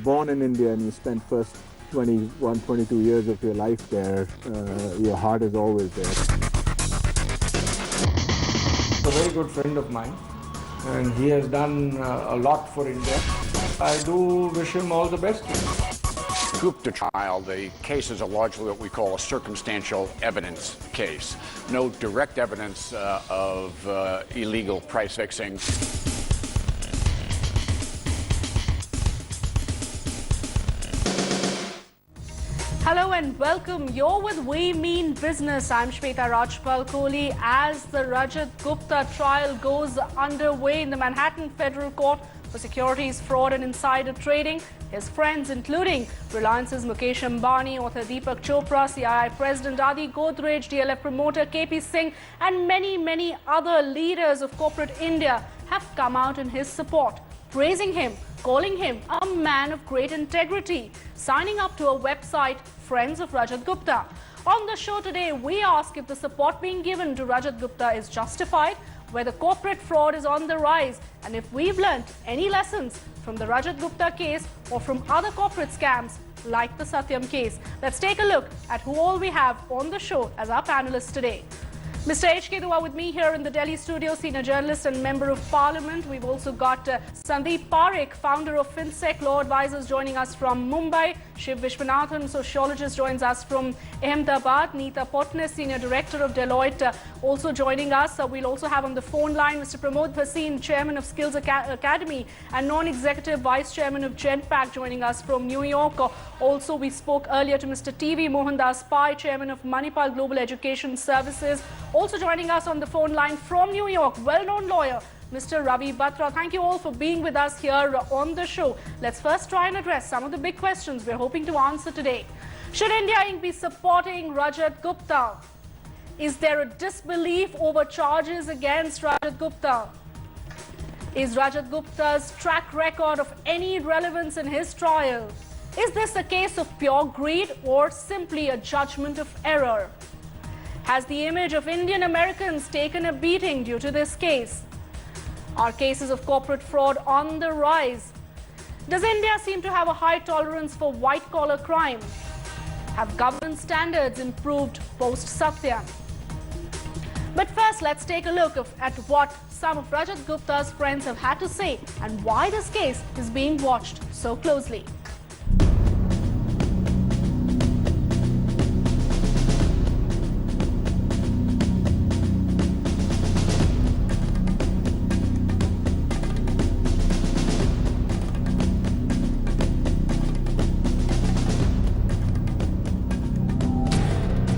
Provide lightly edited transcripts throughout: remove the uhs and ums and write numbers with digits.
born in India and you spent first 21, 22 years of your life there, your heart is always there. A very good friend of mine, and he has done a lot for India. I do wish him all the best. Gupta trial, the case is largely what we call a circumstantial evidence case. No direct evidence of illegal price fixing. Hello and welcome. You're with We Mean Business. I'm Shweta Rajpal-Kohli. As the Rajat Gupta trial goes underway in the Manhattan Federal Court for securities fraud and insider trading, his friends, including Reliance's Mukesh Ambani, author Deepak Chopra, CII President Adi Godrej, DLF promoter KP Singh, and many other leaders of corporate India have come out in his support, praising him, calling him a man of great integrity, signing up to a website, Friends of Rajat Gupta. On the show today, we ask if the support being given to Rajat Gupta is justified, whether corporate fraud is on the rise, and if we've learned any lessons from the Rajat Gupta case or from other corporate scams like the Satyam case. Let's take a look at who all we have on the show as our panelists today. Mr. H.K. Dua with me here in the Delhi studio, senior journalist and member of parliament. We've also got Sandeep Parekh, founder of FinSec Law Advisors, joining us from Mumbai. Shiv Vishwanathan, sociologist, joins us from Ahmedabad. Neeta Potnes, senior director of Deloitte, also joining us. We'll also have on the phone line Mr. Pramod Bhasin, chairman of Skills Academy and non-executive vice chairman of GenPAC, joining us from New York. Also, we spoke earlier to Mr. T.V. Mohandas Pai, chairman of Manipal Global Education Services. Also joining us on the phone line from New York, well-known lawyer, Mr. Ravi Batra. Thank you all for being with us here on the show. Let's first try and address some of the big questions we're hoping to answer today. Should India Inc. be supporting Rajat Gupta? Is there a disbelief over charges against Rajat Gupta? Is Rajat Gupta's track record of any relevance in his trial? Is this a case of pure greed or simply a judgment of error? Has the image of Indian Americans taken a beating due to this case? Are cases of corporate fraud on the rise? Does India seem to have a high tolerance for white-collar crime? Have governance standards improved post-Satyam? But first, let's take a look at what some of Rajat Gupta's friends have had to say and why this case is being watched so closely.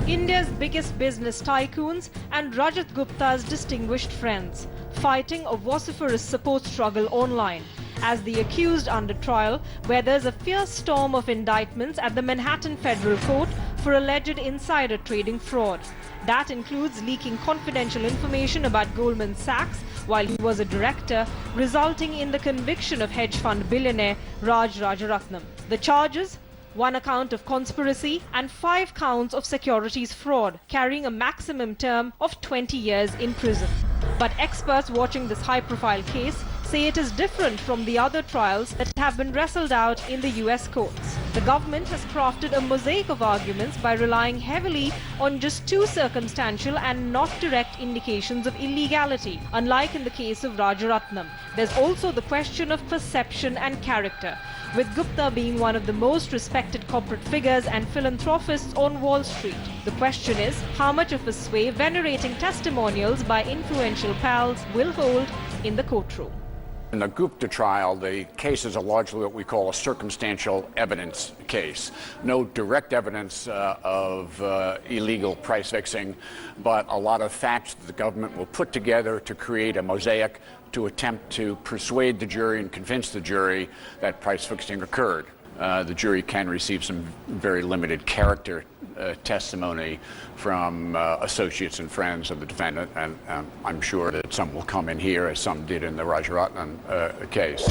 India's biggest business tycoons and Rajat Gupta's distinguished friends, fighting a vociferous support struggle online as the accused under trial, where there's a fierce storm of indictments at the Manhattan Federal Court for alleged insider trading fraud. That includes leaking confidential information about Goldman Sachs while he was a director, resulting in the conviction of hedge fund billionaire Raj Rajaratnam. The charges: 1 account of conspiracy and 5 counts of securities fraud, carrying a maximum term of 20 years in prison. But experts watching this high-profile case say it is different from the other trials that have been wrestled out in the US courts. The government has crafted a mosaic of arguments by relying heavily on just 2 circumstantial and not direct indications of illegality, unlike in the case of Rajaratnam. There's also the question of perception and character, with Gupta being one of the most respected corporate figures and philanthropists on Wall Street. The question is, how much of a sway venerating testimonials by influential pals will hold in the courtroom? In the Gupta trial, the case is largely what we call a circumstantial evidence case. No direct evidence of illegal price fixing, but a lot of facts that the government will put together to create a mosaic to attempt to persuade the jury and convince the jury that price fixing occurred. The jury can receive some very limited character testimony from associates and friends of the defendant, and I'm sure that some will come in here, as some did in the Rajaratnam case.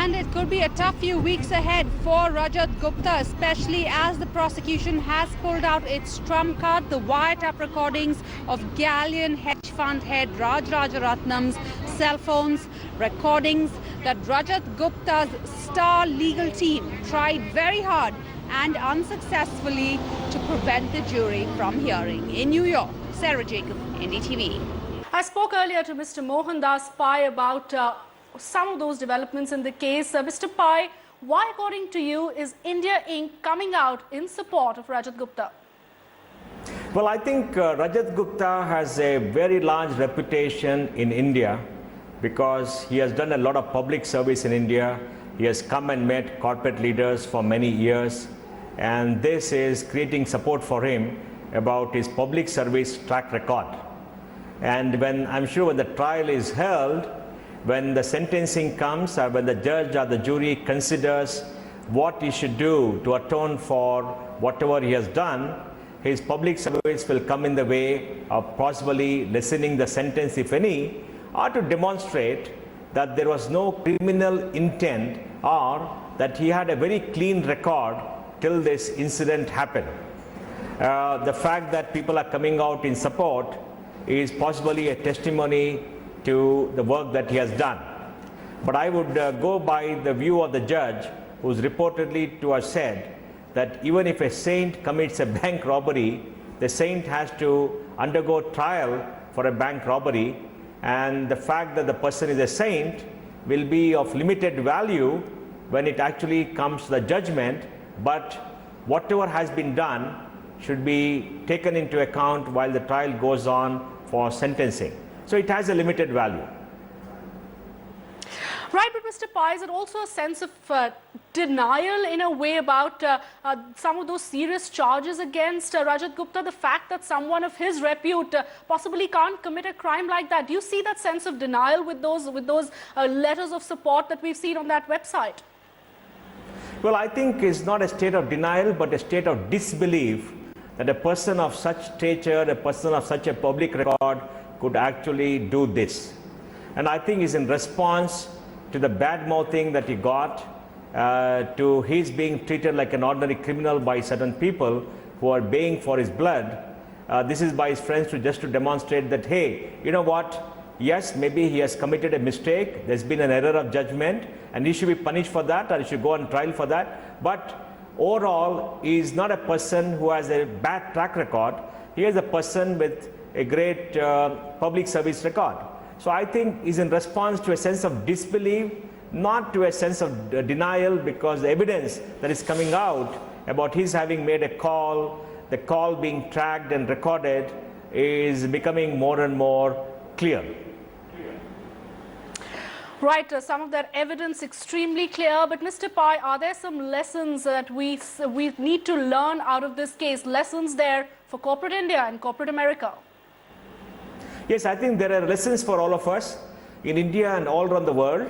And it could be a tough few weeks ahead for Rajat Gupta, especially as the prosecution has pulled out its trump card, the wiretap recordings of Galleon hedge fund head Raj Rajaratnam's cell phones, recordings that Rajat Gupta's star legal team tried very hard and unsuccessfully to prevent the jury from hearing. In New York, Sarah Jacob, NDTV. I spoke earlier to Mr. Mohandas Pai about some of those developments in the case. Mr. Pai, why, according to you, is India Inc. coming out in support of Rajat Gupta? Well, I think Rajat Gupta has a very large reputation in India because he has done a lot of public service in India. He has come and met corporate leaders for many years, and this is creating support for him about his public service track record. And I'm sure when the trial is held, when the sentencing comes, or when the judge or the jury considers what he should do to atone for whatever he has done, his public service will come in the way of possibly lessening the sentence, if any, or to demonstrate that there was no criminal intent or that he had a very clean record till this incident happened. The fact that people are coming out in support is possibly a testimony to the work that he has done. But I would go by the view of the judge, who's reportedly to have said that even if a saint commits a bank robbery, the saint has to undergo trial for a bank robbery, and the fact that the person is a saint will be of limited value when it actually comes to the judgment, but whatever has been done should be taken into account while the trial goes on for sentencing. So it has a limited value. Right, but Mr. Pai, is it also a sense of denial in a way about some of those serious charges against Rajat Gupta? The fact that someone of his repute possibly can't commit a crime like that. Do you see that sense of denial with those letters of support that we've seen on that website? Well, I think it's not a state of denial, but a state of disbelief that a person of such stature, a person of such a public record could actually do this. And I think it's in response to the bad mouthing that he got, to his being treated like an ordinary criminal by certain people who are baying for his blood. This is by his friends just to demonstrate that, hey, you know what? Yes, maybe he has committed a mistake. There's been an error of judgment, and he should be punished for that, or he should go on trial for that. But overall, he is not a person who has a bad track record. He is a person with a great public service record. So I think he's in response to a sense of disbelief, not to a sense of denial, because the evidence that is coming out about his having made a call, the call being tracked and recorded, is becoming more and more clear. Right, some of that evidence extremely clear. But Mr. Pai, are there some lessons that we need to learn out of this case? Lessons there for corporate India and corporate America? Yes, I think there are lessons for all of us in India and all around the world.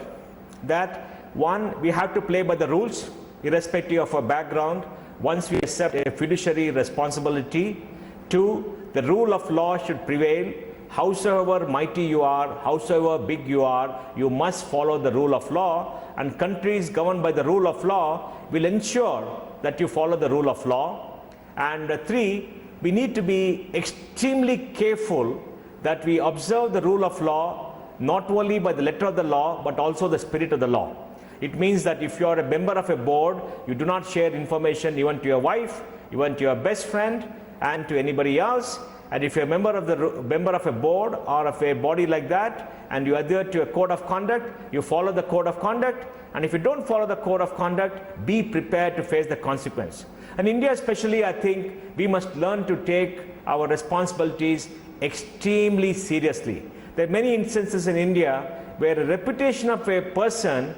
That one, we have to play by the rules, irrespective of our background. Once we accept a fiduciary responsibility. Two, the rule of law should prevail. Howsoever mighty you are, howsoever big you are, you must follow the rule of law, and countries governed by the rule of law will ensure that you follow the rule of law. And three, we need to be extremely careful that we observe the rule of law not only by the letter of the law but also the spirit of the law. It means that if you are a member of a board, you do not share information even to your wife, even to your best friend, and to anybody else. And if you're a member of a board or of a body like that, and you adhere to a code of conduct, you follow the code of conduct. And if you don't follow the code of conduct, be prepared to face the consequence. And India especially, I think we must learn to take our responsibilities extremely seriously. There are many instances in India where the reputation of a person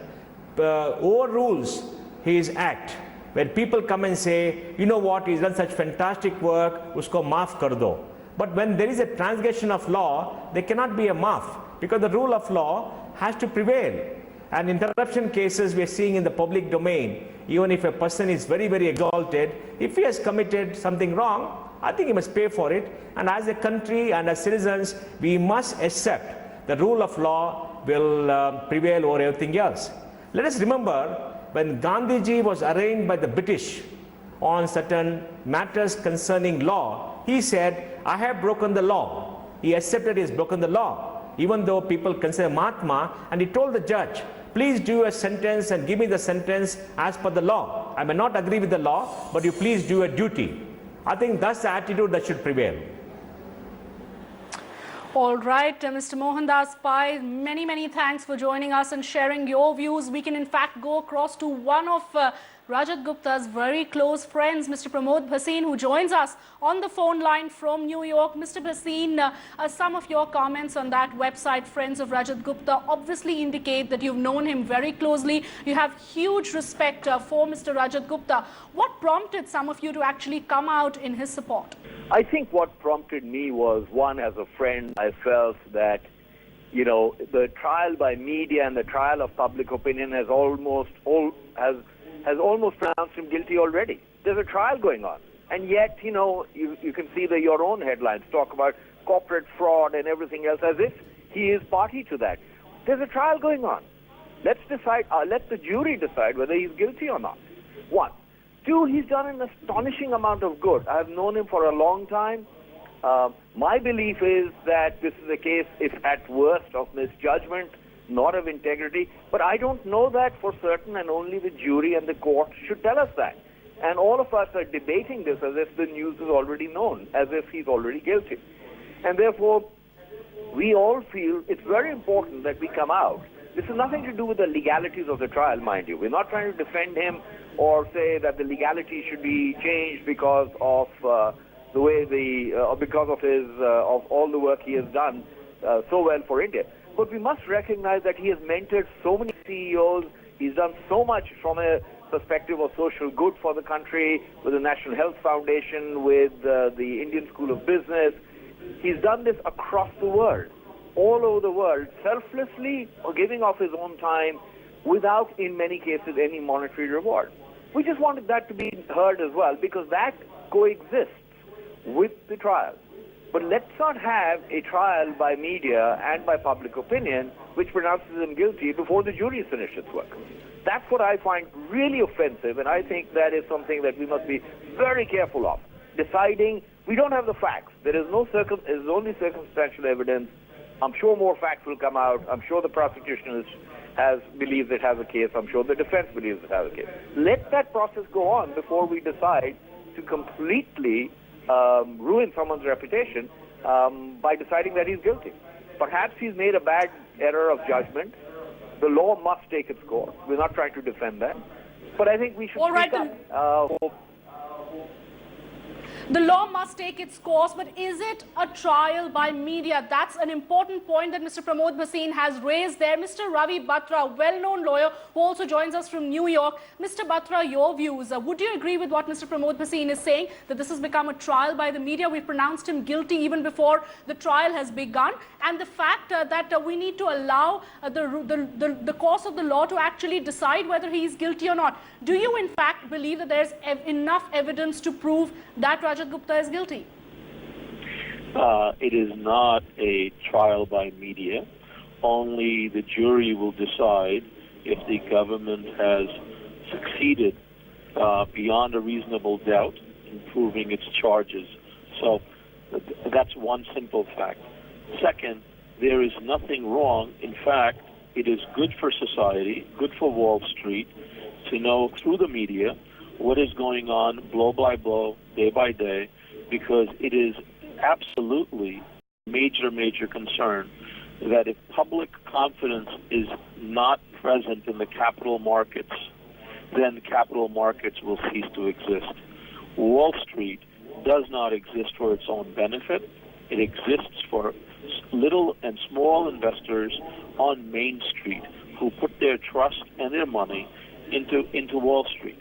overrules his act. Where people come and say, you know what, he's done such fantastic work, usko maaf kar do. But when there is a transgression of law, there cannot be a maaf, because the rule of law has to prevail. And in corruption cases we are seeing in the public domain, even if a person is very, very exalted, if he has committed something wrong, I think he must pay for it. And as a country and as citizens, we must accept the rule of law will prevail over everything else. Let us remember when Gandhiji was arraigned by the British on certain matters concerning law, he said, I have broken the law. He accepted he has broken the law, even though people consider Mahatma, and he told the judge, please do a sentence and give me the sentence as per the law. I may not agree with the law, but you please do a duty. I think that's the attitude that should prevail. All right, Mr. Mohandas Pai, many thanks for joining us and sharing your views. We can in fact go across to one of Rajat Gupta's very close friends, Mr. Pramod Bhasin, who joins us on the phone line from New York. Mr. Bhasin, some of your comments on that website, Friends of Rajat Gupta, obviously indicate that you've known him very closely. You have huge respect for Mr. Rajat Gupta. What prompted some of you to actually come out in his support? I think what prompted me was, one, as a friend, I felt that, you know, the trial by media and the trial of public opinion has almost pronounced him guilty already. There's a trial going on. And yet, you know, you can see your own headlines talk about corporate fraud and everything else as if he is party to that. There's a trial going on. Let's decide, let the jury decide whether he's guilty or not. One. Two, he's done an astonishing amount of good. I've known him for a long time. My belief is that this is a case, if at worst, of misjudgment, not of integrity. But I don't know that for certain, and only the jury and the court should tell us that. And all of us are debating this as if the news is already known, as if he's already guilty. And therefore, we all feel it's very important that we come out. This has nothing to do with the legalities of the trial, mind you. We're not trying to defend him or say that the legality should be changed because of the way because of his of all the work he has done so well for India. But we must recognize that he has mentored so many CEOs. He's done so much from a perspective of social good for the country, with the National Health Foundation, with the Indian School of Business. He's done this across the world, all over the world, selflessly or giving off his own time without, in many cases, any monetary reward. We just wanted that to be heard as well, because that coexists with the trial. But let's not have a trial by media and by public opinion which pronounces him guilty before the jury has finished its work. That's what I find really offensive, and I think that is something that we must be very careful of. Deciding, we don't have the facts. There is only circumstantial evidence. I'm sure more facts will come out. I'm sure the prosecution believes it has a case. I'm sure the defense believes it has a case. Let that process go on before we decide to completely ruin someone's reputation by deciding that he's guilty. Perhaps he's made a bad error of judgment. The law must take its course. We're not trying to defend that. But I think we should speak up. The law must take its course, but is it a trial by media? That's an important point that Mr. Pramod Bhasin has raised there. Mr. Ravi Batra, well-known lawyer who also joins us from New York. Mr. Batra, your views. Would you agree with what Mr. Pramod Bhasin is saying, that this has become a trial by the media? We've pronounced him guilty even before the trial has begun. And the fact that we need to allow the course of the law to actually decide whether he is guilty or not. Do you in fact believe that there's enough evidence to prove that Rajat Gupta is guilty? It is not a trial by media. Only the jury will decide if the government has succeeded beyond a reasonable doubt in proving its charges. So that's one simple fact. Second, there is nothing wrong. In fact, it is good for society, good for Wall Street, to know through the media what is going on blow by blow, day by day, because it is absolutely major concern that if public confidence is not present in the capital markets, then capital markets will cease to exist. Wall Street does not exist for its own benefit. It exists for little and small investors on Main Street who put their trust and their money into Wall Street.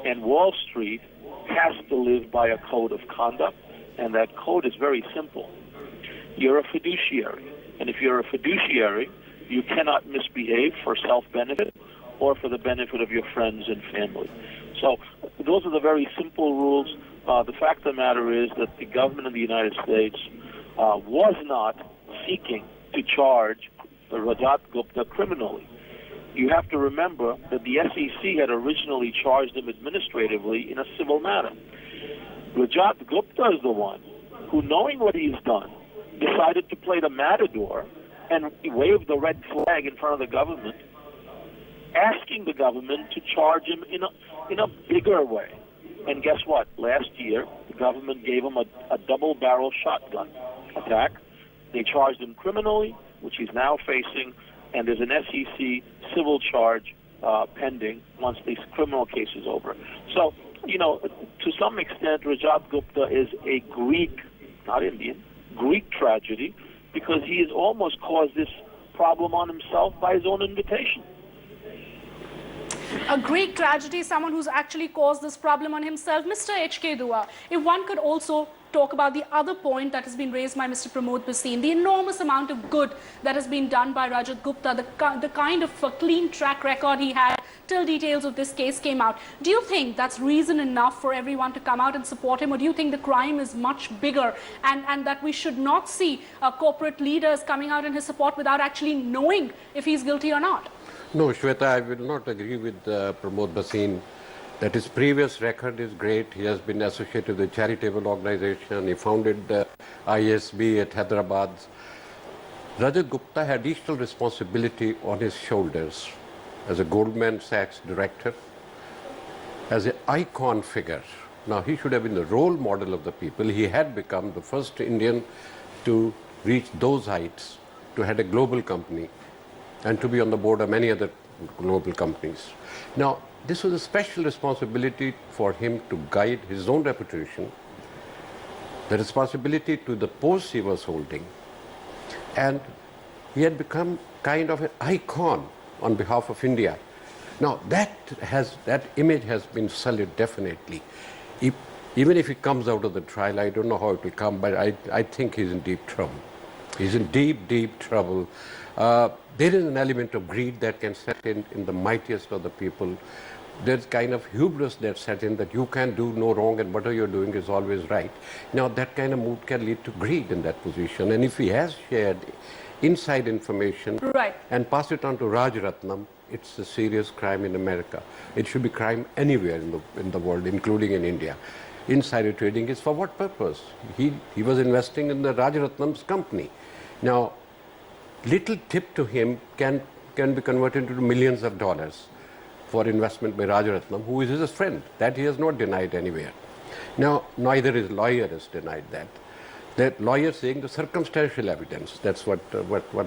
And Wall Street has to live by a code of conduct, and that code is very simple. You're a fiduciary, and if you're a fiduciary, you cannot misbehave for self-benefit or for the benefit of your friends and family. So those are the very simple rules. The fact of the matter is that the government of the United States was not seeking to charge Rajat Gupta criminally. You have to remember that the SEC had originally charged him administratively in a civil matter. Rajat Gupta is the one who, knowing what he's done, decided to play the matador and wave the red flag in front of the government, asking the government to charge him in a bigger way. And guess what? Last year, the government gave him a double-barrel shotgun attack. They charged him criminally, which he's now facing, and there's an SEC civil charge pending once this criminal case is over. So, to some extent, Rajat Gupta is a Greek, not Indian, Greek tragedy, because he has almost caused this problem on himself by his own invitation. A Greek tragedy, someone who's actually caused this problem on himself. Mr. H.K. Dua, if one could also talk about the other point that has been raised by Mr. Pramod Bhasin, the enormous amount of good that has been done by Rajat Gupta, the kind of clean track record he had till details of this case came out. Do you think that's reason enough for everyone to come out and support him, or do you think the crime is much bigger and that we should not see corporate leaders coming out in his support without actually knowing if he's guilty or not? No, Shweta, I will not agree with Pramod Bhasin that his previous record is great. He has been associated with a charitable organization. He founded the ISB at Hyderabad. Rajat Gupta had additional responsibility on his shoulders as a Goldman Sachs director, as an icon figure. Now, he should have been the role model of the people. He had become the first Indian to reach those heights, to head a global company, and to be on the board of many other global companies. Now, this was a special responsibility for him to guide his own reputation, the responsibility to the post he was holding, and he had become kind of an icon on behalf of India. Now, that image has been sullied definitely. Even if he comes out of the trial, I don't know how it will come, but I think he's in deep trouble. He's in deep, deep trouble. There is an element of greed that can set in the mightiest of the people. There's kind of hubris that set in that you can do no wrong and whatever you're doing is always right. Now, that kind of mood can lead to greed in that position. And if he has shared inside information and passed it on to Rajaratnam, it's a serious crime in America. It should be crime anywhere in the world, including in India. Insider trading is for what purpose? He was investing in the Rajaratnam's company. Now, little tip to him can be converted into millions of dollars for investment by Rajaratnam, who is his friend. That he has not denied anywhere. Now, neither his lawyer has denied that. That lawyer saying the circumstantial evidence, that's what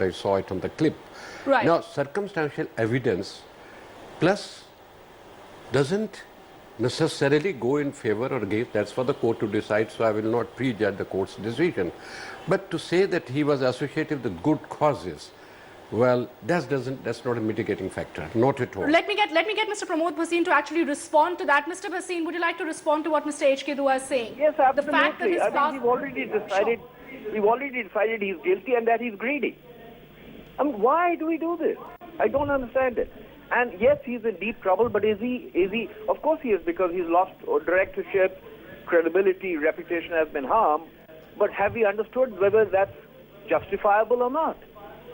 I saw it on the clip. Right. Now, circumstantial evidence plus doesn't necessarily go in favor or against. That's for the court to decide, so I will not prejudge the court's decision. But to say that he was associated with good causes, well, that's not a mitigating factor, not at all. Let me get Mr. Pramod Bhasin to actually respond to that. Mr. Bhasin, would you like to respond to what Mr. H.K. Dua is saying? Yes, absolutely. The fact that his I think we've already decided he's guilty and that he's greedy. I mean, why do we do this? I don't understand it. And yes, he's in deep trouble, but is he? Of course he is, because he's lost directorship, credibility, reputation has been harmed. But have we understood whether that's justifiable or not?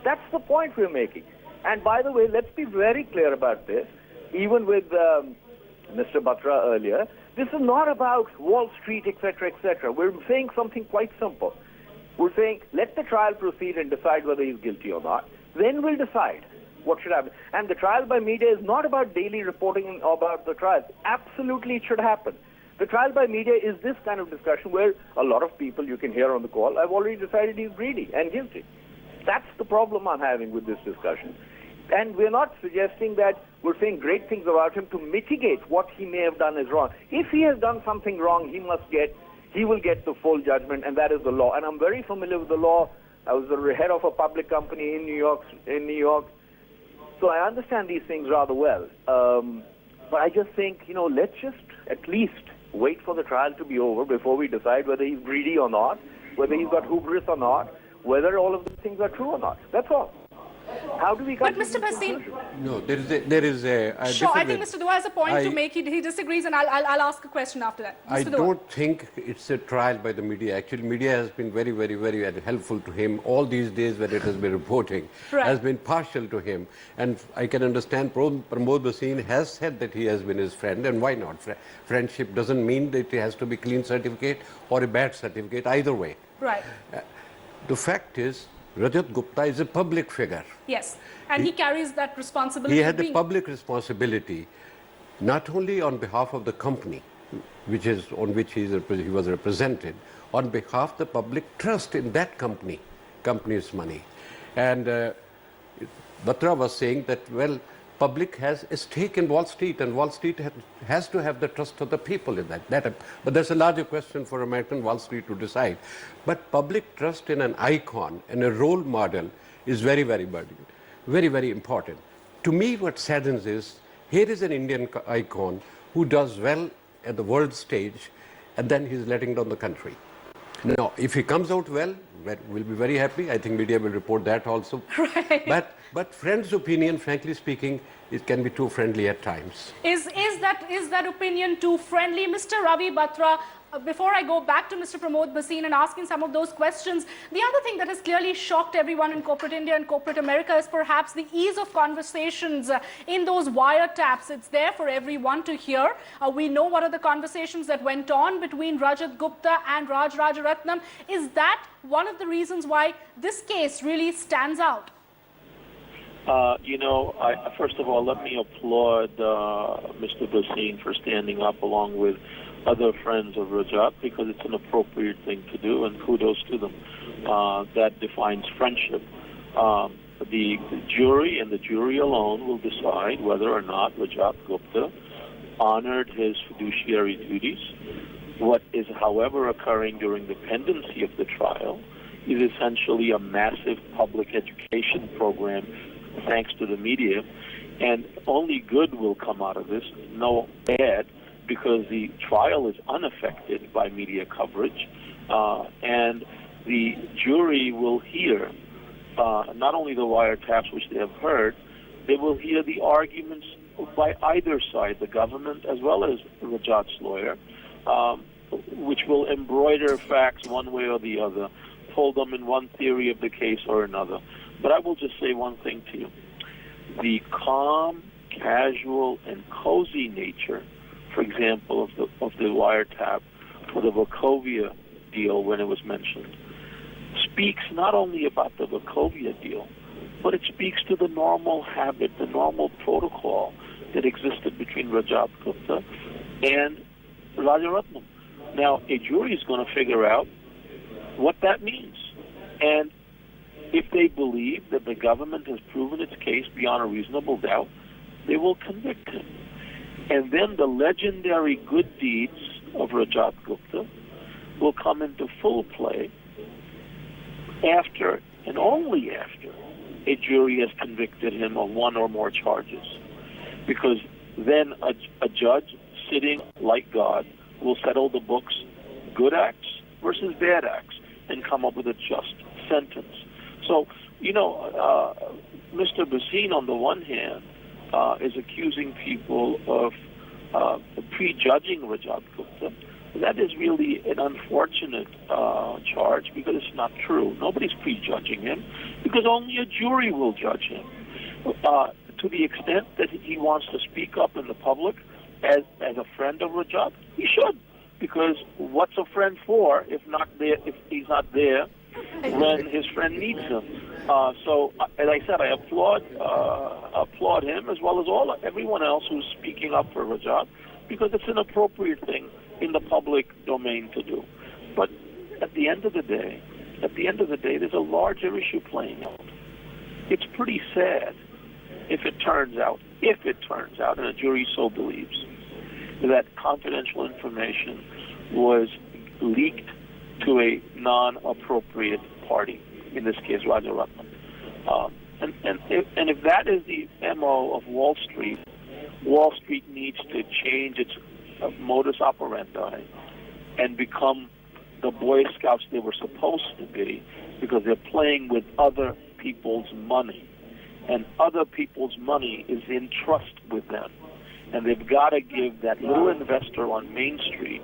That's the point we're making. And by the way, let's be very clear about this. Even with Mr. Batra earlier, this is not about Wall Street, etc., etc. We're saying something quite simple. We're saying, let the trial proceed and decide whether he's guilty or not. Then we'll decide what should happen. And the trial by media is not about daily reporting about the trial. Absolutely it should happen. The trial by media is this kind of discussion where a lot of people you can hear on the call, I've already decided he's greedy and guilty. That's the problem I'm having with this discussion. And we're not suggesting that we're saying great things about him to mitigate what he may have done is wrong. If he has done something wrong, he will get the full judgment, and that is the law. And I'm very familiar with the law. I was the head of a public company in New York. So I understand these things rather well. But I just think, let's just at least wait for the trial to be over before we decide whether he's greedy or not, whether he's got hubris or not, whether all of these things are true or not. That's all. How do we come But to Mr. this Bhasin, conclusion? No, there is a sure, I think different- Mr. Dua has a point to I- make. He disagrees, and I'll ask a question after that. Mr. I Dua. don't think it's a trial by the media. Actually, media has been very, very, very helpful to him all these days when it has been reporting, Right. has been partial to him. And I can understand Pramod Bhasin has said that he has been his friend, and why not? Friendship doesn't mean that it has to be clean certificate or a bad certificate, either way. Right. The fact is, Rajat Gupta is a public figure. Yes, and he carries that responsibility. He of had the being- public responsibility, not only on behalf of the company, which is on which he was represented, on behalf of the public trust in that company's money. And Batra was saying that, well, public has a stake in Wall Street, and Wall Street has to have the trust of the people in that. But that's a larger question for American Wall Street to decide. But public trust in an icon and a role model is very, very important. To me, what saddens is, here is an Indian icon who does well at the world stage, and then he's letting down the country. Now, if he comes out well, we'll be very happy. I think media will report that also. Right. But friends' opinion, frankly speaking, it can be too friendly at times. Is that opinion too friendly, Mr. Ravi Batra? Before I go back to Mr. Pramod Bhasin and asking some of those questions, the other thing that has clearly shocked everyone in corporate India and corporate America is perhaps the ease of conversations in those wiretaps. It's there for everyone to hear. We know what are the conversations that went on between Rajat Gupta and Raj Rajaratnam. Is that one of the reasons why this case really stands out? First of all, let me applaud Mr. Bhasin for standing up along with other friends of Rajat, because it's an appropriate thing to do, and kudos to them. That defines friendship. The jury and the jury alone will decide whether or not Rajat Gupta honored his fiduciary duties. What is, however, occurring during the pendency of the trial is essentially a massive public education program, thanks to the media, and only good will come out of this, no bad, because the trial is unaffected by media coverage, and the jury will hear not only the wiretaps which they have heard, they will hear the arguments by either side, the government as well as Rajat's lawyer, which will embroider facts one way or the other, pull them in one theory of the case or another. But I will just say one thing to you. The calm, casual, and cozy nature, for example, of the wiretap for the Wachovia deal when it was mentioned, speaks not only about the Wachovia deal, but it speaks to the normal habit, the normal protocol that existed between Rajat Gupta and Rajaratnam. Now, a jury is going to figure out what that means. And if they believe that the government has proven its case beyond a reasonable doubt, they will convict him. And then the legendary good deeds of Rajat Gupta will come into full play after, and only after, a jury has convicted him of one or more charges. Because then a judge sitting like God will settle the books, good acts versus bad acts, and come up with a just sentence. So, Mr. Bhasin, on the one hand, is accusing people of prejudging Rajat Gupta. That is really an unfortunate charge, because it's not true. Nobody's prejudging him, because only a jury will judge him. To the extent that he wants to speak up in the public as a friend of Rajat, he should, because what's a friend for if he's not there when his friend needs him? So, as I said, I applaud him as well as everyone else who's speaking up for Rajat, because it's an appropriate thing in the public domain to do. But at the end of the day, there's a larger issue playing out. It's pretty sad if it turns out, and a jury so believes, that confidential information was leaked to a non-appropriate party, in this case, Rajaratnam. And if that is the MO of Wall Street needs to change its modus operandi and become the Boy Scouts they were supposed to be, because they're playing with other people's money. and other people's money is in trust with them. And they've got to give that little investor on Main Street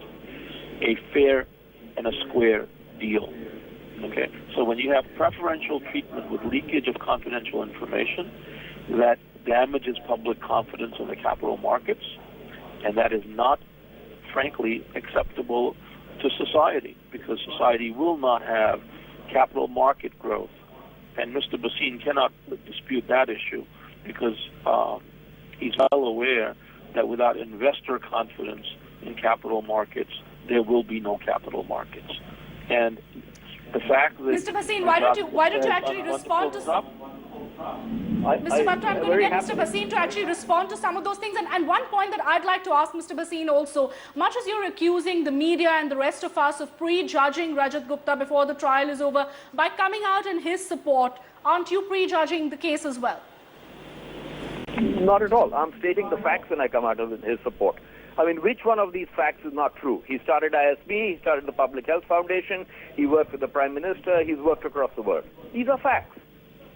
a fair and a square deal. Okay? So when you have preferential treatment with leakage of confidential information, that damages public confidence in the capital markets, and that is not, frankly, acceptable to society, because society will not have capital market growth. And Mr. Bhasin cannot dispute that issue, because he's well aware that without investor confidence in capital markets, there will be no capital markets. And the fact that Mr. Bhasin, why don't you actually respond to Mr. Bhatt, I'm going to get Mr. Bhasin to actually respond to some of those things. And one point that I'd like to ask Mr. Bhasin also, much as you're accusing the media and the rest of us of prejudging Rajat Gupta before the trial is over, by coming out in his support, aren't you prejudging the case as well? Not at all. I'm stating the facts when I come out of his support. I mean, which one of these facts is not true? He started ISB, he started the Public Health Foundation, he worked with the Prime Minister, he's worked across the world. These are facts.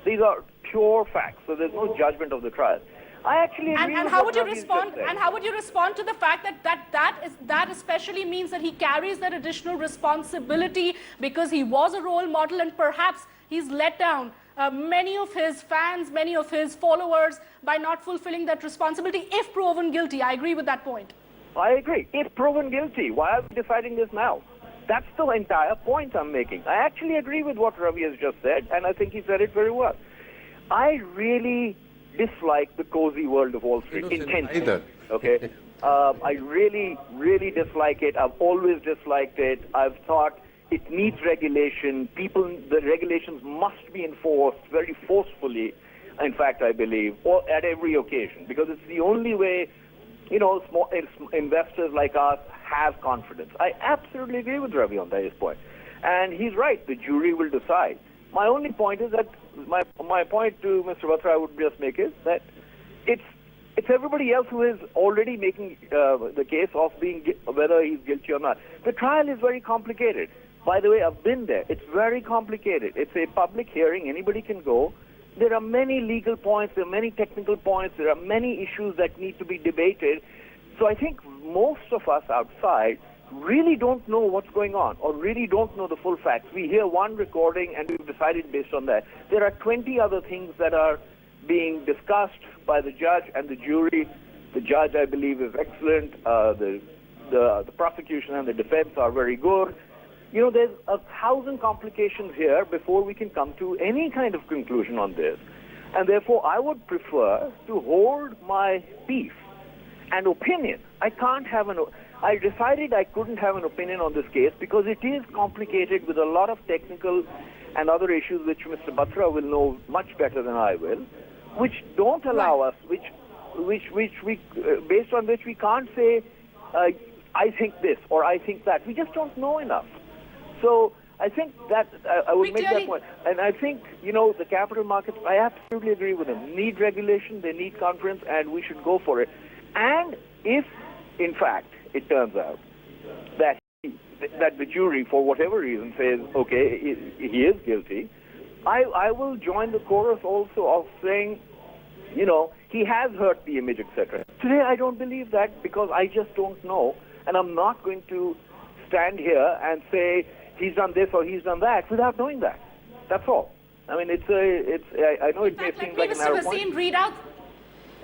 These are pure facts, so there's no judgment of the trial. I actually agree and with how what would you Ravi's respond? just said. And how would you respond to the fact that especially means that he carries that additional responsibility because he was a role model and perhaps he's let down many of his fans, many of his followers by not fulfilling that responsibility if proven guilty? I agree with that point. I agree. If proven guilty, why are we deciding this now? That's the entire point I'm making. I actually agree with what Ravi has just said, and I think he said it very well. I really dislike the cozy world of Wall Street intensely. Okay, I really, really dislike it. I've always disliked it. I've thought it needs regulation. The regulations must be enforced very forcefully. In fact, I believe, or at every occasion, because it's the only way, small investors like us have confidence. I absolutely agree with Ravi on his point, and he's right. The jury will decide. My only point is that my point to Mr. Batra I would just make is that it's everybody else who is already making the case of whether he's guilty or not. The trial is very complicated. By the way, I've been there. It's very complicated. It's a public hearing. Anybody can go. There are many legal points. There are many technical points. There are many issues that need to be debated. So I think most of us outside really don't know what's going on or really don't know the full facts. We hear one recording and we've decided based on that. There are 20 other things that are being discussed by the judge and the jury. The judge, I believe, is excellent. The prosecution and the defense are very good. There's 1,000 complications here before we can come to any kind of conclusion on this. And therefore, I would prefer to hold my peace and opinion. I decided I couldn't have an opinion on this case because it is complicated with a lot of technical and other issues which Mr. Batra will know much better than I will, which don't allow us, based on which we can't say, I think this or I think that. We just don't know enough. So I think that I would make that point. And I think, the capital markets, I absolutely agree with them. Need regulation, they need confidence, and we should go for it. And if, in fact, it turns out that the jury, for whatever reason, says, okay, he is guilty, I will join the chorus also of saying, he has hurt the image, etc. Today, I don't believe that because I just don't know, and I'm not going to stand here and say he's done this or he's done that without knowing that. That's all. I mean, I know it may seem like a narrow point.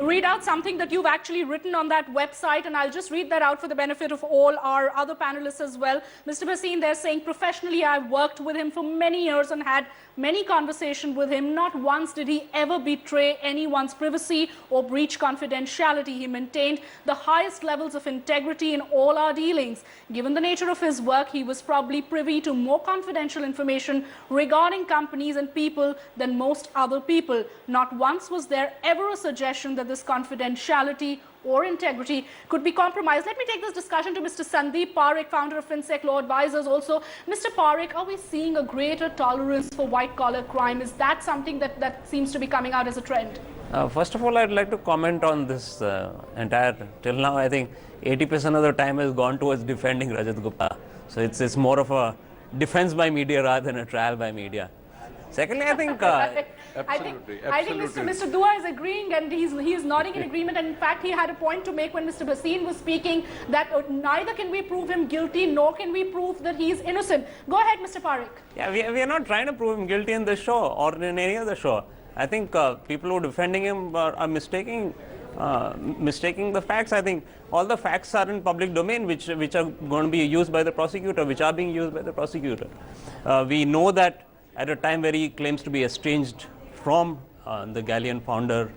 Read out something that you've actually written on that website, and I'll just read that out for the benefit of all our other panelists as well. Mr. Bhasin, they're saying, professionally, I've worked with him for many years and had many conversations with him. Not once did he ever betray anyone's privacy or breach confidentiality. He maintained the highest levels of integrity in all our dealings. Given the nature of his work, he was probably privy to more confidential information regarding companies and people than most other people. Not once was there ever a suggestion that this confidentiality or integrity could be compromised. Let me take this discussion to Mr. Sandeep Parekh, founder of FinSec Law Advisors also. Mr. Parekh, are we seeing a greater tolerance for white-collar crime? Is that something that seems to be coming out as a trend? First of all, I'd like to comment on this till now, I think 80% of the time has gone towards defending Rajat Gupta. So it's more of a defense by media rather than a trial by media. Secondly, I think I think Mr. Dua is agreeing, and he is nodding in agreement. And in fact, he had a point to make when Mr. Bhasin was speaking that neither can we prove him guilty nor can we prove that he is innocent. Go ahead, Mr. Parekh. Yeah, we are not trying to prove him guilty in this show or in any other show. I think people who are defending him are mistaking the facts. I think all the facts are in public domain, which are going to be used by the prosecutor, which are being used by the prosecutor. We know that at a time where he claims to be estranged from the Galleon founder,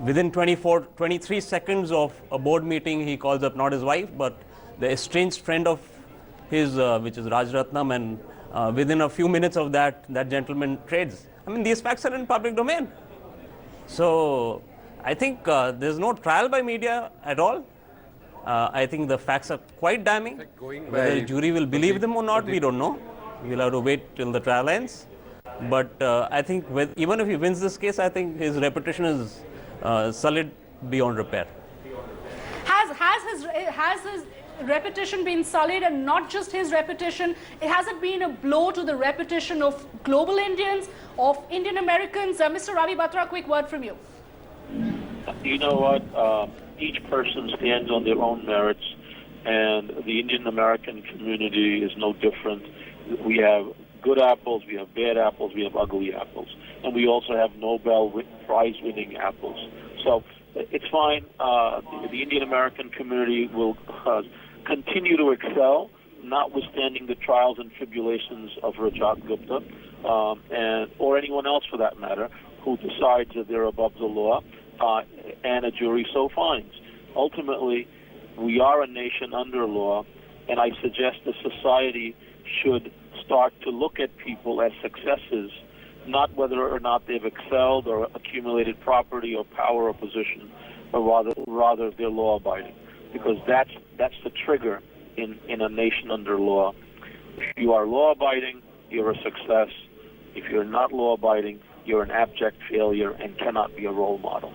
within 23 seconds of a board meeting, he calls up not his wife, but the estranged friend of his, which is Rajratnam, and within a few minutes of that gentleman trades. I mean, these facts are in public domain. So I think there's no trial by media at all. I think the facts are quite damning. Whether the jury will believe them or not, we don't know. We'll have to wait till the trial ends. But I think even if he wins this case, I think his reputation is sullied beyond repair. Has his reputation been sullied, and not just his reputation? Has it been a blow to the reputation of global Indians, of Indian Americans? Mr. Ravi Batra, quick word from you. You know what? Each person stands on their own merits, and the Indian American community is no different. We have good apples, we have bad apples, we have ugly apples, and we also have Nobel Prize-winning apples. So it's fine. The Indian American community will continue to excel, notwithstanding the trials and tribulations of Rajat Gupta, or anyone else for that matter, who decides that they're above the law, and a jury so finds. Ultimately, we are a nation under law, and I suggest the society should start to look at people as successes, not whether or not they've excelled or accumulated property or power or position, but rather if they're law-abiding, because that's the trigger in a nation under law. If you are law-abiding, you're a success. If you're not law-abiding, you're an abject failure and cannot be a role model.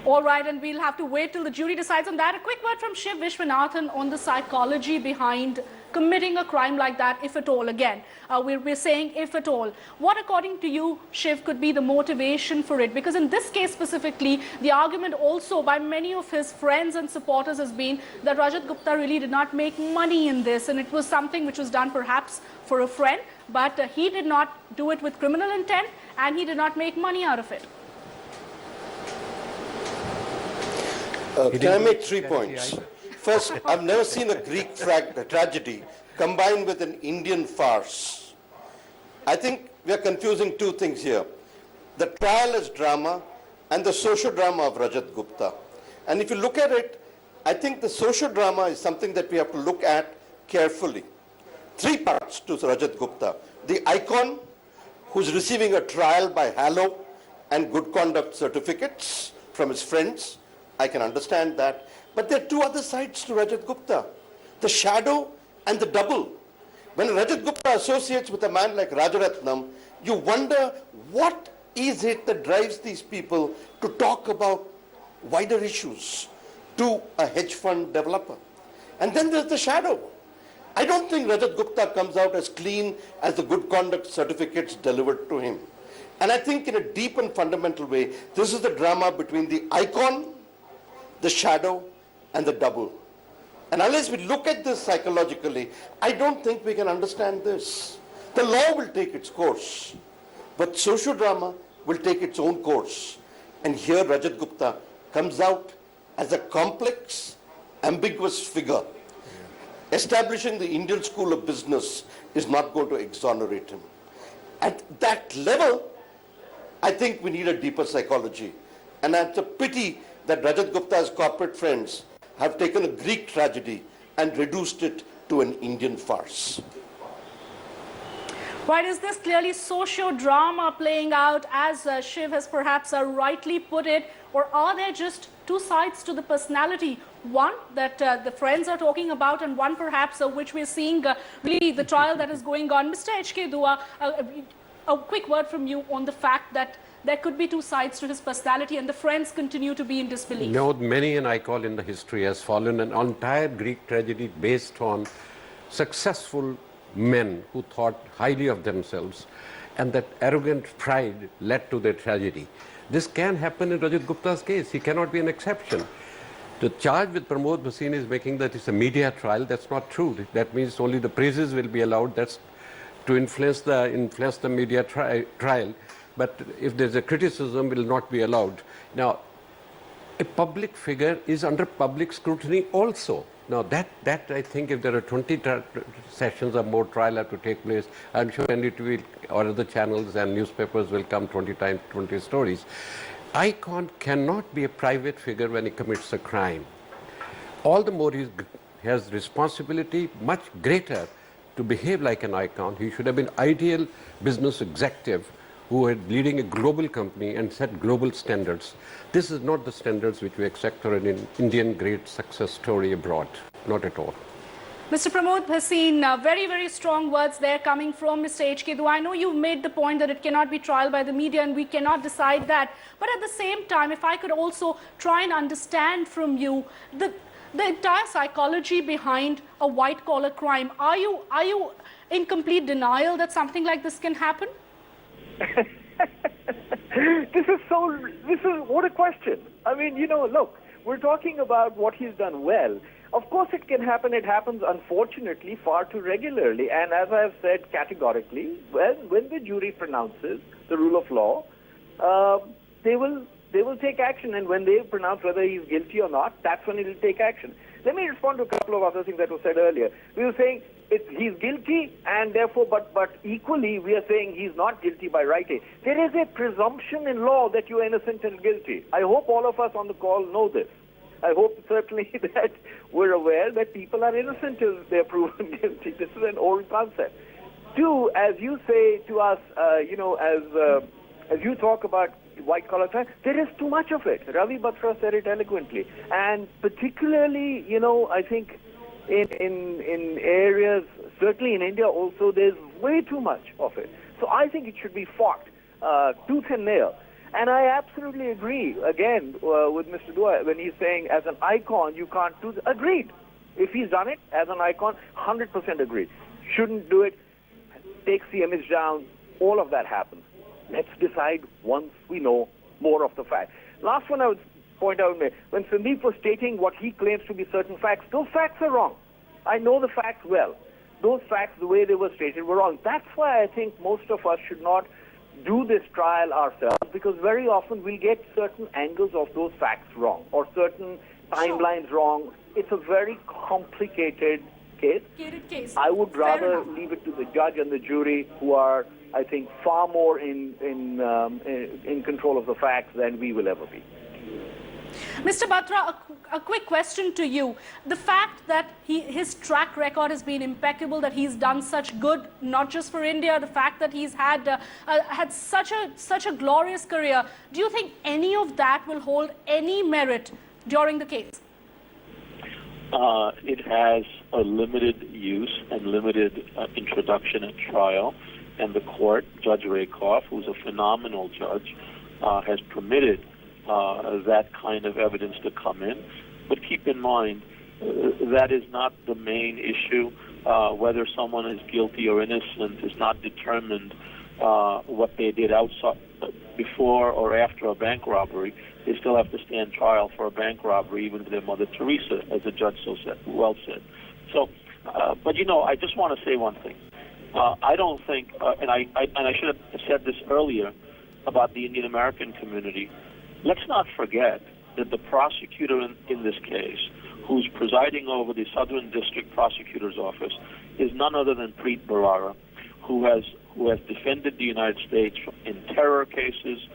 All right, and we'll have to wait till the jury decides on that. A quick word from Shiv Vishwanathan on the psychology behind committing a crime like that, if at all. Again, we're saying if at all. What, according to you, Shiv, could be the motivation for it? Because in this case specifically, the argument also by many of his friends and supporters has been that Rajat Gupta really did not make money in this, and it was something which was done perhaps for a friend, but he did not do it with criminal intent, and he did not make money out of it. Can I make 3 points? First, I've never seen a Greek tragedy combined with an Indian farce. I think we are confusing two things here. The trial is drama and the socio-drama of Rajat Gupta. And if you look at it, I think the socio-drama is something that we have to look at carefully. 3 parts to Rajat Gupta. The icon who's receiving a trial by halo and good conduct certificates from his friends. I can understand that. But there are 2 other sides to Rajat Gupta. The shadow and the double. When Rajat Gupta associates with a man like Rajaratnam, you wonder what is it that drives these people to talk about wider issues to a hedge fund developer. And then there's the shadow. I don't think Rajat Gupta comes out as clean as the good conduct certificates delivered to him. And I think in a deep and fundamental way, this is the drama between the icon, the shadow, and the double. And unless we look at this psychologically, I don't think we can understand this. The law will take its course, but sociodrama will take its own course. And here Rajat Gupta comes out as a complex, ambiguous figure. Establishing the Indian school of business is not going to exonerate him. At that level, I think we need a deeper psychology. And it's a pity that Rajat Gupta's corporate friends have taken a Greek tragedy and reduced it to an Indian farce. Right, is this clearly socio-drama playing out, as Shiv has perhaps rightly put it, or are there just 2 sides to the personality? One that the friends are talking about, and one perhaps which we're seeing really the trial that is going on. Mr. H.K. Dua, a quick word from you on the fact that there could be 2 sides to his personality and the friends continue to be in disbelief. No, many an icon in the history has fallen, an entire Greek tragedy based on successful men who thought highly of themselves. and that arrogant pride led to the tragedy. This can happen in Rajat Gupta's case. He cannot be an exception. The charge with Pramod Bhasin is making that it's a media trial. That's not true. That means only the praises will be allowed. That's to influence the media trial. But if there's a criticism, will not be allowed. Now, a public figure is under public scrutiny also. Now that I think if there are 20 sessions or more trial have to take place, I'm sure NDTV or other channels and newspapers will come 20 times, 20 stories. Icon cannot be a private figure when he commits a crime. All the more he has responsibility much greater to behave like an icon. He should have been ideal business executive who had leading a global company and set global standards. This is not the standards which we expect for an Indian great success story abroad. Not at all. Mr. Pramod Bhasin, very, very strong words there coming from Mr. H.K. Though I know you've made the point that it cannot be trial by the media and we cannot decide that. But at the same time, if I could also try and understand from you the entire psychology behind a white-collar crime. Are you in complete denial that something like this can happen? This is what a question. I mean, look, we're talking about what he's done well. Of course it can happen. It happens, unfortunately, far too regularly. And as I have said categorically, when the jury pronounces the rule of law, they will take action. And when they pronounce whether he's guilty or not, that's when it will take action. Let me respond to a couple of other things that were said earlier. We were saying he's guilty, and therefore, but equally, we are saying he's not guilty by writing. There is a presumption in law that you are innocent and guilty. I hope all of us on the call know this. I hope certainly that we're aware that people are innocent till they're proven guilty. This is an old concept. Two, as you say to us, as you talk about white-collar crime, there is too much of it. Ravi Batra said it eloquently. And particularly, I think in areas, certainly in India also, there's way too much of it. So I think it should be fought tooth and nail. And I absolutely agree, again, with Mr. Dua, when he's saying as an icon, you can't do this. Agreed. If he's done it as an icon, 100% agreed. Shouldn't do it, takes the image down, all of that happens. Let's decide once we know more of the facts. Last one I would point out, when Sandeep was stating what he claims to be certain facts, those facts are wrong. I know the facts well. Those facts, the way they were stated, were wrong. That's why I think most of us should not do this trial ourselves, because very often we'll get certain angles of those facts wrong or certain timelines wrong. It's a very complicated case. I would rather leave it to the judge and the jury, who are, I think, far more in control of the facts than we will ever be. Mr. Batra, a quick question to you. The fact that his track record has been impeccable, that he's done such good, not just for India, the fact that he's had such a glorious career, do you think any of that will hold any merit during the case? It has a limited use and limited introduction at trial, and the court, Judge Rakoff, who's a phenomenal judge, has permitted that kind of evidence to come in. But keep in mind, that is not the main issue. Whether someone is guilty or innocent is not determined what they did outside, before or after a bank robbery. They still have to stand trial for a bank robbery, even to their Mother Teresa, as the judge so well said. So, but I just want to say one thing. I don't think, and I should have said this earlier about the Indian American community. Let's not forget that the prosecutor in this case, who's presiding over the Southern District Prosecutor's Office, is none other than Preet Bharara, who has defended the United States in terror cases,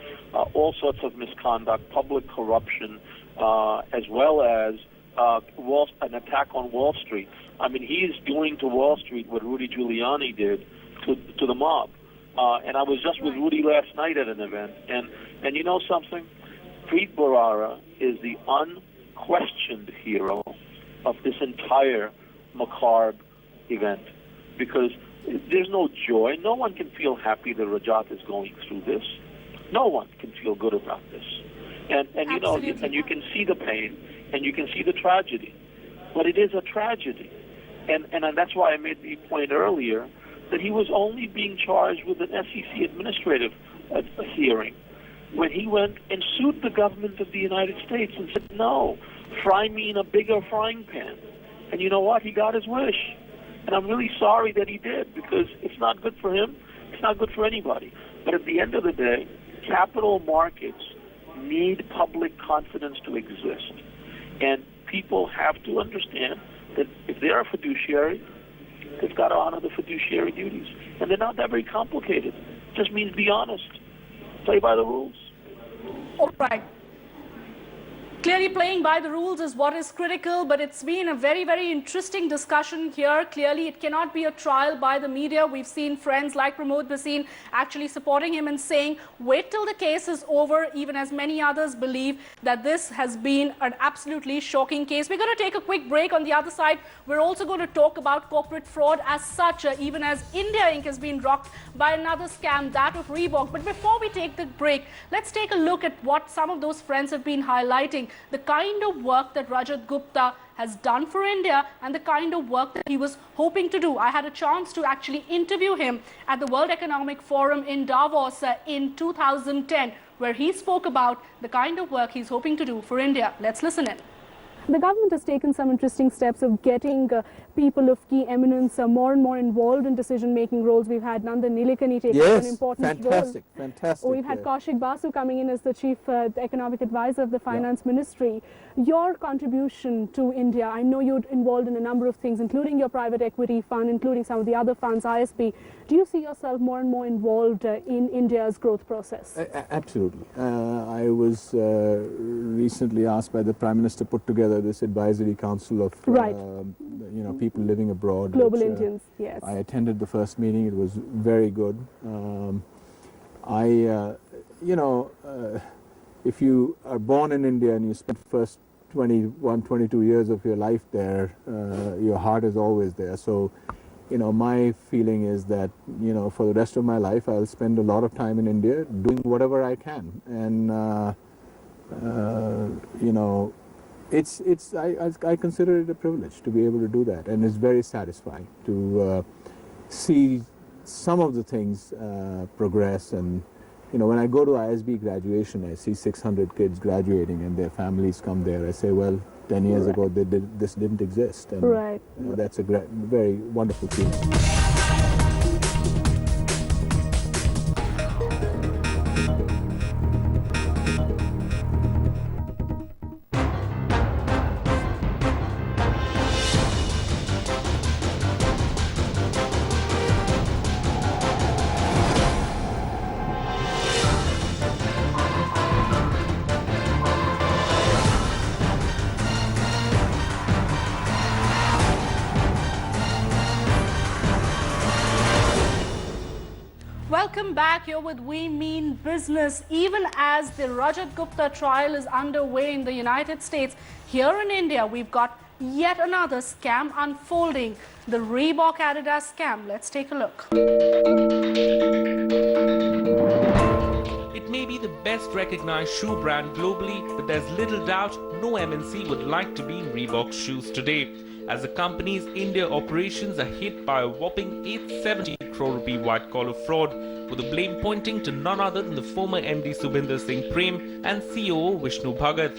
all sorts of misconduct, public corruption, as well as an attack on Wall Street. I mean, he is doing to Wall Street what Rudy Giuliani did to the mob. And I was just with Rudy last night at an event, and you know something? Preet Bharara is the unquestioned hero of this entire macabre event, because there's no joy. No one can feel happy that Rajat is going through this. No one can feel good about this. And you can see the pain and you can see the tragedy. But it is a tragedy. And that's why I made the point earlier that he was only being charged with an SEC administrative hearing when he went and sued the government of the United States and said, no, fry me in a bigger frying pan. And you know what? He got his wish. And I'm really sorry that he did, because it's not good for him. It's not good for anybody. But at the end of the day, capital markets need public confidence to exist. And people have to understand that if they're a fiduciary, they've got to honor the fiduciary duties. And they're not that very complicated. It just means be honest. Play by the rules. All right. Clearly playing by the rules is what is critical, but it's been a very, very interesting discussion here. Clearly, it cannot be a trial by the media. We've seen friends like Pramod Bhasin actually supporting him and saying, wait till the case is over, even as many others believe that this has been an absolutely shocking case. We're going to take a quick break. On the other side, we're also going to talk about corporate fraud as such, even as India Inc. has been rocked by another scam, that of Reebok. But before we take the break, let's take a look at what some of those friends have been highlighting. The kind of work that Rajat Gupta has done for India and the kind of work that he was hoping to do. I had a chance to actually interview him at the World Economic Forum in Davos in 2010, where he spoke about the kind of work he's hoping to do for India. Let's listen in. The government has taken some interesting steps of getting people of key eminence more and more involved in decision-making roles. We've had Nandan Nilekani taking an important role. Fantastic. We've had Kaushik Basu coming in as the Chief Economic Advisor of the Finance Ministry. Your contribution to India, I know you're involved in a number of things, including your private equity fund, including some of the other funds, ISB. Do you see yourself more and more involved in India's growth process? Absolutely. I was recently asked by the Prime Minister to put together this advisory council of people living abroad. Global Indians, yes. I attended the first meeting. It was very good. If you are born in India and you spend the first 21, 22 years of your life there, your heart is always there. So, my feeling is that, for the rest of my life, I'll spend a lot of time in India doing whatever I can. And, I consider it a privilege to be able to do that. And it's very satisfying to see some of the things progress. And, when I go to ISB graduation, I see 600 kids graduating and their families come there. I say, well, 10 years ago, this didn't exist. And that's a very wonderful feeling. Welcome back. Here with We Mean Business. Even as the Rajat Gupta trial is underway in the United States, here in India, we've got yet another scam unfolding, the Reebok Adidas scam. Let's take a look. It may be the best recognized shoe brand globally, but there's little doubt no MNC would like to be in Reebok's shoes today, as the company's India operations are hit by a whopping 870 crore rupee white-collar fraud, with the blame pointing to none other than the former MD Subhinder Singh Prem and COO Vishnu Bhagat.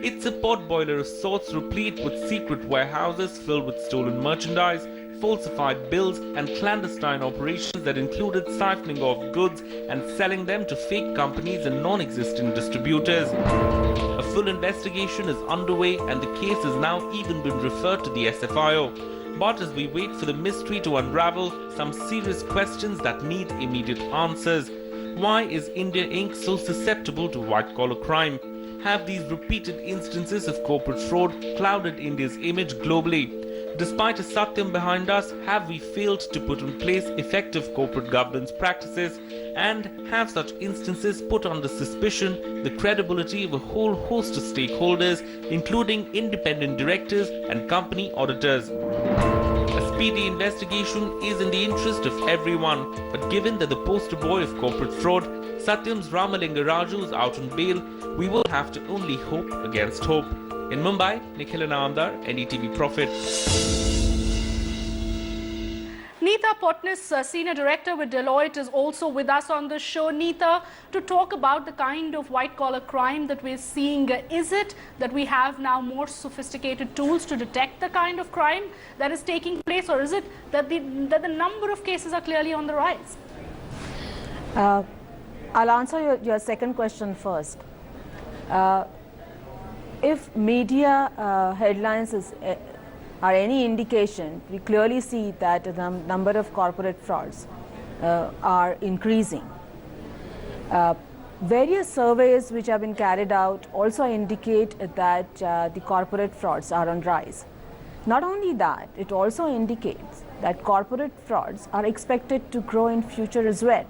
It's a potboiler of sorts, replete with secret warehouses filled with stolen merchandise, falsified bills and clandestine operations that included siphoning off goods and selling them to fake companies and non-existent distributors. A full investigation is underway and the case has now even been referred to the SFIO. But as we wait for the mystery to unravel, some serious questions that need immediate answers. Why is India Inc. so susceptible to white-collar crime? Have these repeated instances of corporate fraud clouded India's image globally? Despite a Satyam behind us, have we failed to put in place effective corporate governance practices? And have such instances put under suspicion the credibility of a whole host of stakeholders, including independent directors and company auditors? A speedy investigation is in the interest of everyone, but given that the poster boy of corporate fraud, Satyam's Ramalinga Raju, is out on bail, we will have to only hope against hope. In Mumbai, Nikhil Namdar, NDTV Profit. Neeta Potnis, Senior Director with Deloitte, is also with us on the show. Neeta, to talk about the kind of white-collar crime that we're seeing, is it that we have now more sophisticated tools to detect the kind of crime that is taking place, or is it that the number of cases are clearly on the rise? I'll answer your second question first. If media headlines are any indication, we clearly see that the number of corporate frauds are increasing. Various surveys which have been carried out also indicate that the corporate frauds are on rise. Not only that, it also indicates that corporate frauds are expected to grow in future as well.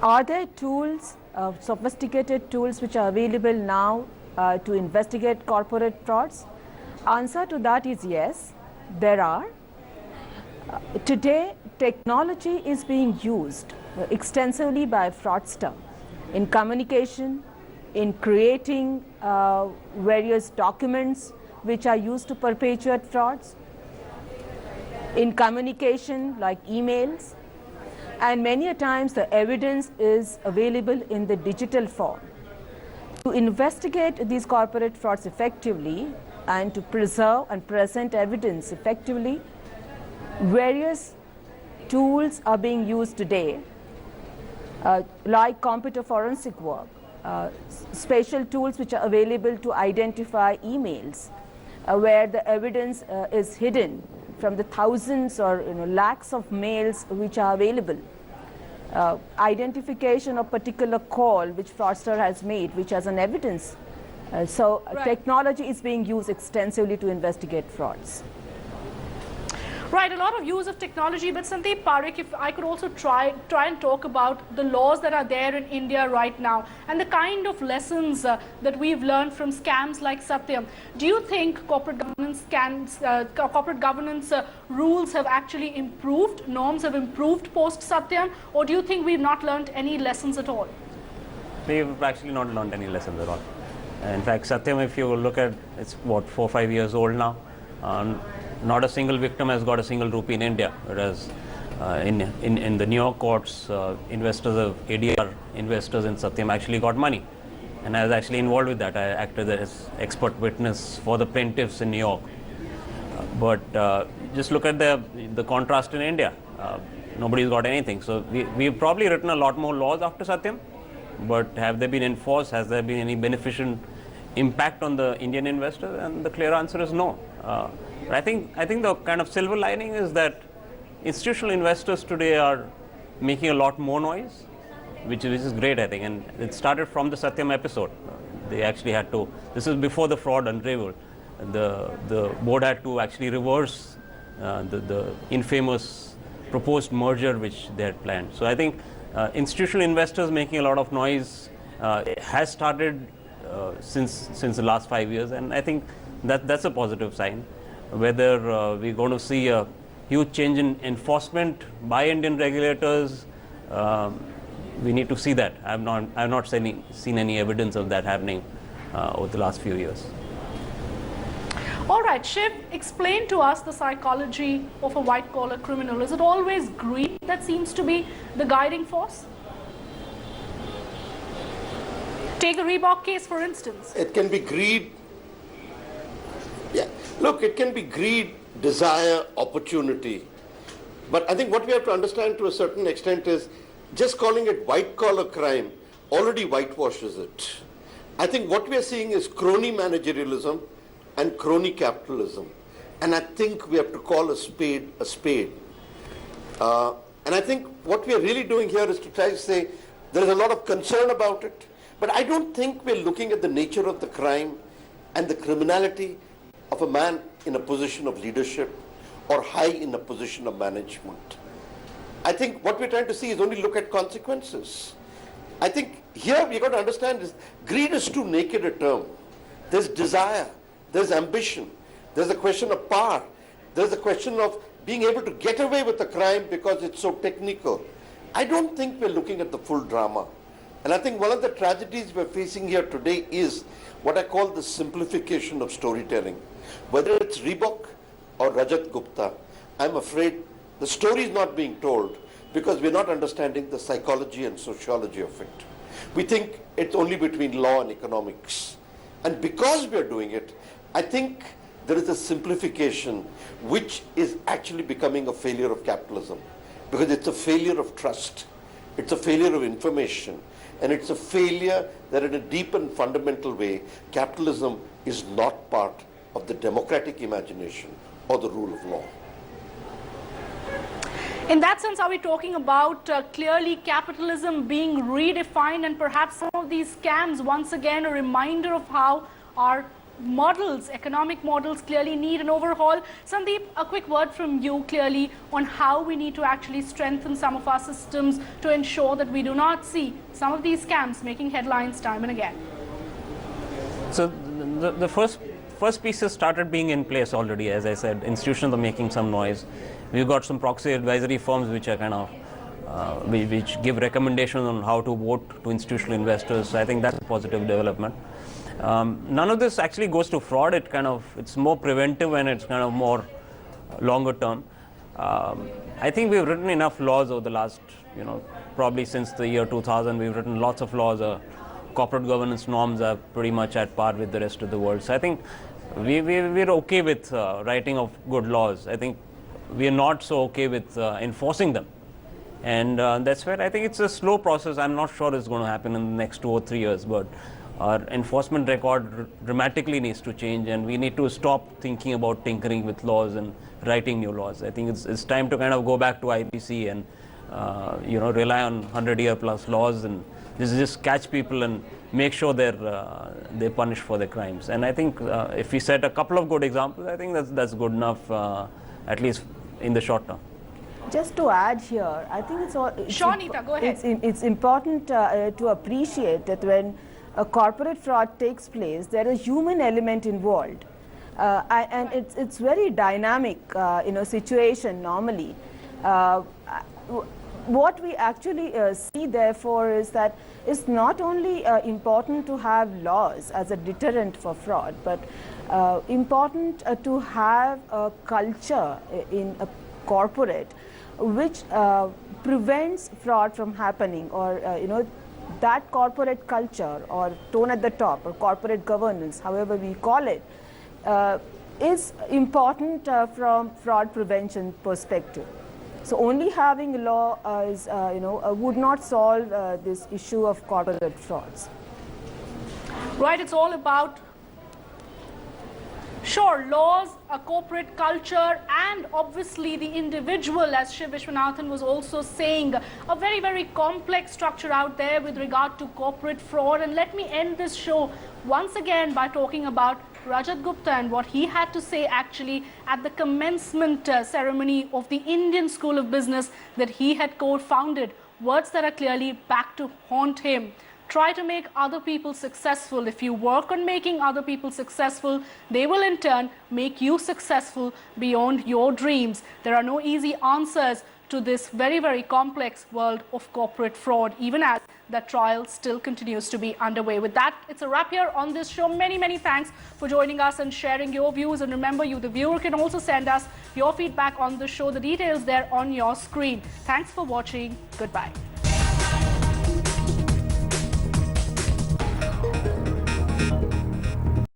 Are there tools, sophisticated tools which are available now to investigate corporate frauds? Answer to that is yes, there are. Today, technology is being used extensively by fraudsters in communication, in creating various documents which are used to perpetuate frauds, in communication like emails, and many a times the evidence is available in the digital form. To investigate these corporate frauds effectively and to preserve and present evidence effectively, various tools are being used today, like computer forensic work, special tools which are available to identify emails where the evidence is hidden from the thousands or lakhs of mails which are available. Identification of particular call which fraudster has made, which has an evidence. Technology is being used extensively to investigate frauds. Right, a lot of use of technology, but Sandeep Parekh, if I could also try and talk about the laws that are there in India right now and the kind of lessons that we've learned from scams like Satyam. Do you think corporate governance rules have actually improved, norms have improved post Satyam, or do you think we've not learned any lessons at all? We've actually not learned any lessons at all. In fact, Satyam, if you look at, it's what, 4 or 5 years old now. Not a single victim has got a single rupee in India, whereas in the New York courts, investors of ADR investors in Satyam actually got money, and I was actually involved with that. I acted as expert witness for the plaintiffs in New York. But just look at the contrast in India. Nobody's got anything. So we've probably written a lot more laws after Satyam, but have they been enforced? Has there been any beneficent impact on the Indian investor? And the clear answer is no. I think the kind of silver lining is that institutional investors today are making a lot more noise, which is great, I think. And it started from the Satyam episode. They actually had to, this is before the fraud unraveled. The board had to actually reverse the infamous proposed merger which they had planned. So I think institutional investors making a lot of noise has started since the last 5 years, and I think that's a positive sign. Whether we're going to see a huge change in enforcement by Indian regulators, we need to see that. I've not seen any evidence of that happening over the last few years. All right, Shiv, explain to us the psychology of a white-collar criminal. Is it always greed that seems to be the guiding force? Take the Reebok case, for instance. It can be greed. Yeah. Look, it can be greed, desire, opportunity. But I think what we have to understand to a certain extent is just calling it white-collar crime already whitewashes it. I think what we are seeing is crony managerialism and crony capitalism. And I think we have to call a spade a spade. And I think what we are really doing here is to try to say there is a lot of concern about it, but I don't think we're looking at the nature of the crime and the criminality of a man in a position of leadership or high in a position of management. I think what we're trying to see is only look at consequences. I think here we've got to understand is greed is too naked a term. There's desire, there's ambition, there's a question of power, there's a question of being able to get away with a crime because it's so technical. I don't think we're looking at the full drama. And I think one of the tragedies we're facing here today is what I call the simplification of storytelling. Whether it's Reebok or Rajat Gupta, I'm afraid the story is not being told because we're not understanding the psychology and sociology of it. We think it's only between law and economics. And because we're doing it, I think there is a simplification which is actually becoming a failure of capitalism, because it's a failure of trust, it's a failure of information, and it's a failure that in a deep and fundamental way, capitalism is not part of the democratic imagination or the rule of law. In that sense, are we talking about clearly capitalism being redefined, and perhaps some of these scams, once again, a reminder of how our models, economic models, clearly need an overhaul? Sandeep, a quick word from you clearly on how we need to actually strengthen some of our systems to ensure that we do not see some of these scams making headlines time and again. So the first pieces started being in place already. As I said, institutions are making some noise. We've got some proxy advisory firms which are kind of which give recommendations on how to vote to institutional investors. So I think that's a positive development. None of this actually goes to fraud. It's more preventive and it's kind of more longer term. I think we've written enough laws over the last, probably since the year 2000. We've written lots of laws. Corporate governance norms are pretty much at par with the rest of the world. So I think we're okay with writing of good laws. I think we are not so okay with enforcing them. And that's where I think it's a slow process. I'm not sure it's going to happen in the next 2 or 3 years, but our enforcement record dramatically needs to change, and we need to stop thinking about tinkering with laws and writing new laws. I think it's time to kind of go back to IPC and rely on 100-year plus laws, and just catch people and make sure they're punished for their crimes. And I think if we set a couple of good examples, I think that's good enough, at least in the short term. Just to add here, I think Shawnita, go ahead. It's important to appreciate that when a corporate fraud takes place, there is a human element involved, and it's very dynamic, situation normally. What we actually see, therefore, is that it's not only important to have laws as a deterrent for fraud, but important to have a culture in a corporate which prevents fraud from happening, or that corporate culture or tone at the top, or corporate governance, however we call it, is important from fraud prevention perspective. So only having a law would not solve this issue of corporate frauds. Right, it's all about laws, a corporate culture, and obviously the individual, as Shiv Vishwanathan was also saying, a very, very complex structure out there with regard to corporate fraud. And let me end this show once again by talking about Rajat Gupta and what he had to say actually at the commencement ceremony of the Indian School of Business that he had co-founded. Words that are clearly back to haunt him. Try to make other people successful. If you work on making other people successful, they will in turn make you successful beyond your dreams. There are no easy answers to this very, very complex world of corporate fraud, even as that trial still continues to be underway. With that, it's a wrap here on this show. Many, many thanks for joining us and sharing your views. And remember, you, the viewer, can also send us your feedback on the show. The details there on your screen. Thanks for watching. Goodbye.